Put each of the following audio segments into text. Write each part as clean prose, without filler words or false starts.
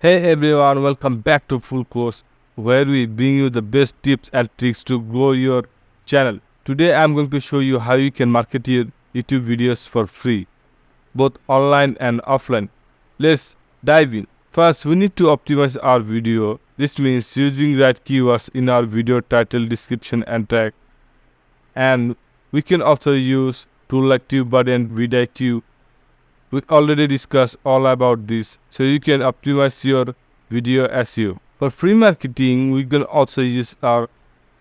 Hey everyone, welcome back to Full Course, where we bring you the best tips and tricks to grow your channel. Today I'm going to show you how you can market your YouTube videos for free, both online and offline. Let's dive in. First, we need to optimize our video. This means using right keywords in our video title, description and tag. And we can also use tools like TubeBuddy and vidIQ. We already discussed all about this, so you can optimize your video SEO. For free marketing, we can also use our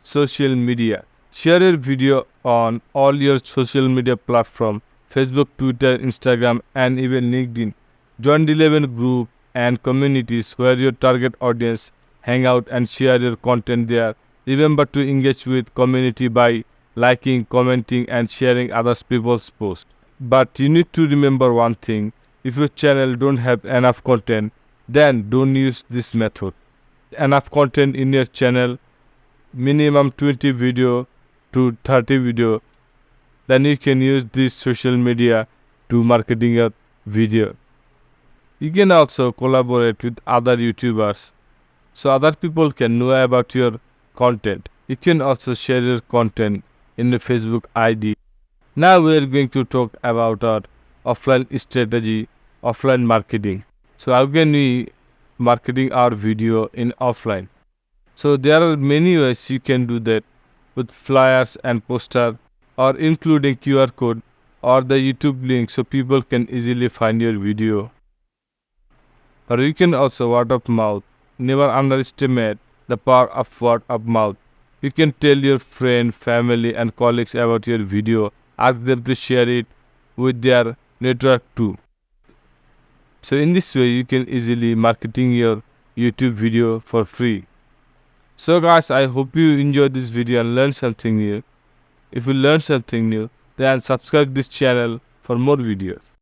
social media. Share your video on all your social media platforms, Facebook, Twitter, Instagram, and even LinkedIn. Join relevant groups and communities where your target audience hang out and share your content there. Remember to engage with community by liking, commenting, and sharing other people's posts. But you need to remember one thing: if your channel don't have enough content, then don't use this method. Enough content in your channel, minimum 20 video to 30 video, then you can use this social media to marketing your video. You can also collaborate with other YouTubers so other people can know about your content. You can also share your content in the Facebook ID. Now we are going to talk about our offline strategy, offline marketing. So how can we marketing our video in offline? So there are many ways you can do that, with flyers and poster, or including QR code or the YouTube link so people can easily find your video. Or you can also word of mouth. Never underestimate the power of word of mouth. You can tell your friend, family and colleagues about your video. Ask them to share it with their network too. So in this way you can easily marketing your YouTube video for free. So guys, I hope you enjoyed this video and learned something new. If you learned something new, then subscribe this channel for more videos.